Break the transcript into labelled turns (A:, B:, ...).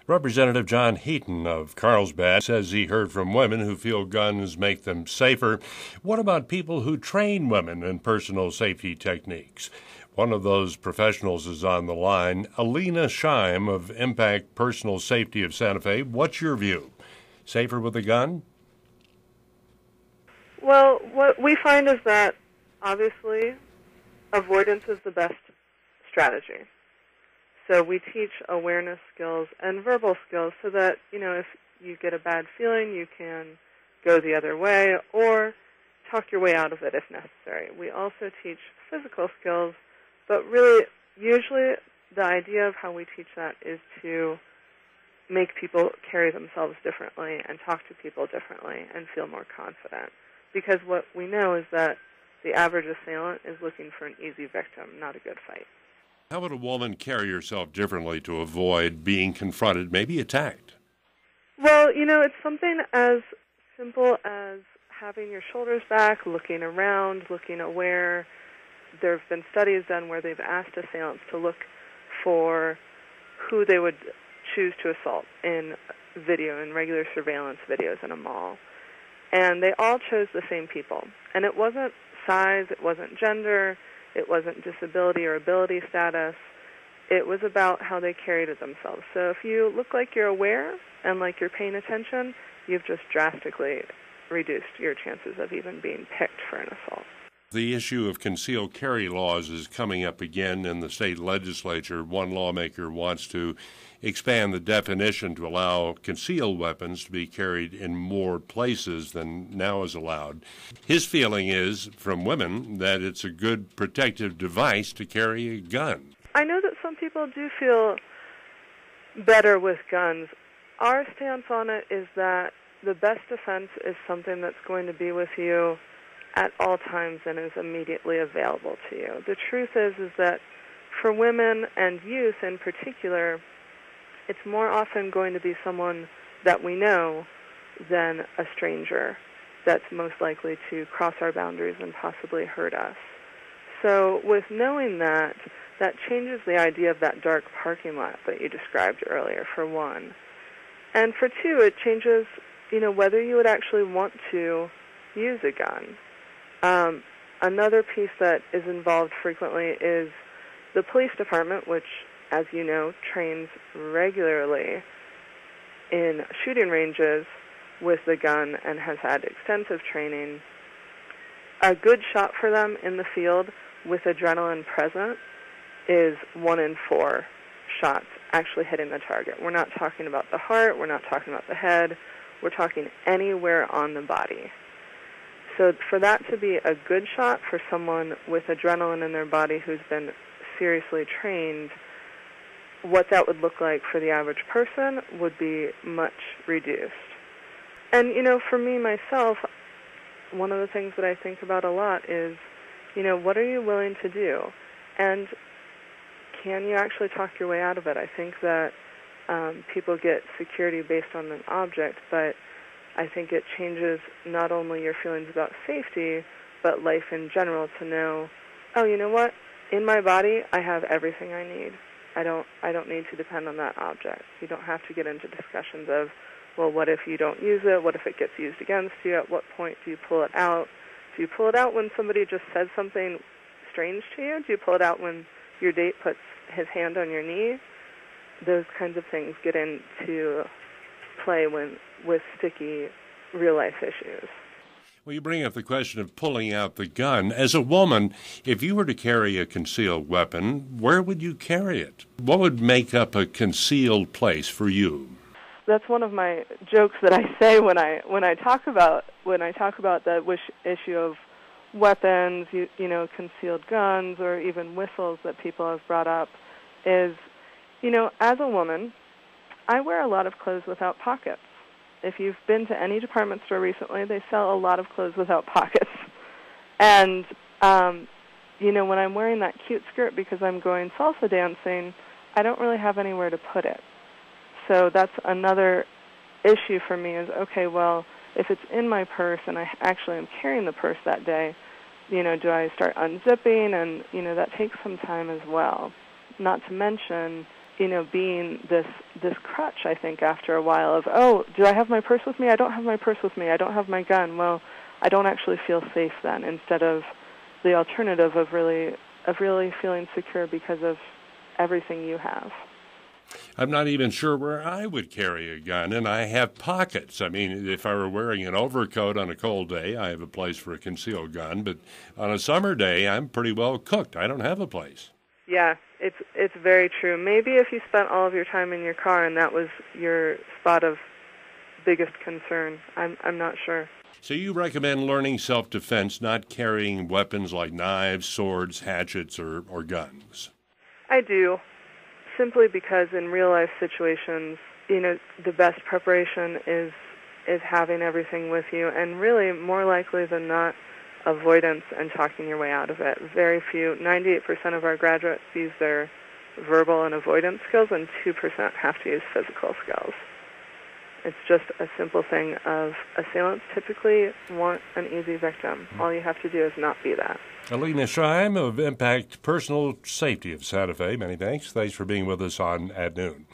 A: Representative John Heaton of Carlsbad says he heard from women who feel guns make them safer. What about people who train women in personal safety techniques? One of those professionals is on the line, Alena Shaim of Impact Personal Safety of Santa Fe. What's your view? Safer with a gun?
B: Well, what we find is that, obviously, avoidance is the best strategy. So we teach awareness skills and verbal skills so that, if you get a bad feeling, you can go the other way or talk your way out of it if necessary. We also teach physical skills, but really, usually, the idea of how we teach that is to make people carry themselves differently and talk to people differently and feel more confident. Because what we know is that the average assailant is looking for an easy victim, not a good fight.
A: How would a woman carry herself differently to avoid being confronted, maybe attacked?
B: Well, it's something as simple as having your shoulders back, looking around, looking aware. There have been studies done where they've asked assailants to look for who they would choose to assault in regular surveillance videos in a mall. And they all chose the same people. And it wasn't size, it wasn't gender, it wasn't disability or ability status. It was about how they carried themselves. So if you look like you're aware and like you're paying attention, you've just drastically reduced your chances of even being picked for an assault.
A: The issue of concealed carry laws is coming up again in the state legislature. One lawmaker wants to expand the definition to allow concealed weapons to be carried in more places than now is allowed. His feeling is, from women, that it's a good protective device to carry a gun.
B: I know that some people do feel better with guns. Our stance on it is that the best defense is something that's going to be with you at all times and is immediately available to you. The truth is that for women and youth in particular, it's more often going to be someone that we know than a stranger that's most likely to cross our boundaries and possibly hurt us. So with knowing that changes the idea of that dark parking lot that you described earlier, for one. And for two, it changes, whether you would actually want to use a gun. Another piece that is involved frequently is the police department, which, as you know, trains regularly in shooting ranges with the gun and has had extensive training. A good shot for them in the field with adrenaline present is 1 in 4 shots actually hitting the target. We're not talking about the heart, we're not talking about the head, we're talking anywhere on the body. So for that to be a good shot for someone with adrenaline in their body who's been seriously trained, what that would look like for the average person would be much reduced. And, for me, myself, one of the things that I think about a lot is, what are you willing to do? And can you actually talk your way out of it? I think that people get security based on an object, but I think it changes not only your feelings about safety, but life in general to know, oh, you know what? In my body, I have everything I need. I don't need to depend on that object. You don't have to get into discussions of, well, what if you don't use it? What if it gets used against you? At what point do you pull it out? Do you pull it out when somebody just says something strange to you? Do you pull it out when your date puts his hand on your knee? Those kinds of things get into play with sticky real-life issues.
A: Well, you bring up the question of pulling out the gun. As a woman, if you were to carry a concealed weapon, where would you carry it? What would make up a concealed place for you?
B: That's one of my jokes that I say when I talk about the issue of weapons, concealed guns, or even whistles that people have brought up. Is, as a woman, I wear a lot of clothes without pockets. If you've been to any department store recently, they sell a lot of clothes without pockets. And, when I'm wearing that cute skirt because I'm going salsa dancing, I don't really have anywhere to put it. So that's another issue for me is, okay, well, if it's in my purse and I actually am carrying the purse that day, do I start unzipping? And, that takes some time as well. Not to mention, being this crutch, I think, after a while of, oh, do I have my purse with me? I don't have my purse with me. I don't have my gun. Well, I don't actually feel safe then, instead of the alternative of really feeling secure because of everything you have.
A: I'm not even sure where I would carry a gun, and I have pockets. I mean, if I were wearing an overcoat on a cold day, I have a place for a concealed gun, but on a summer day, I'm pretty well cooked. I don't have a place.
B: Yeah, it's very true. Maybe if you spent all of your time in your car and that was your spot of biggest concern. I'm not sure.
A: So you recommend learning self-defense, not carrying weapons like knives, swords, hatchets, or guns?
B: I do, simply because in real-life situations, the best preparation is having everything with you, and really, more likely than not, avoidance and talking your way out of it. Very few, 98% of our graduates use their verbal and avoidance skills, and 2% have to use physical skills. It's just a simple thing of assailants typically want an easy victim. All you have to do is not be that.
A: Alena Shaim of Impact Personal Safety of Santa Fe, many thanks. Thanks for being with us on At Noon.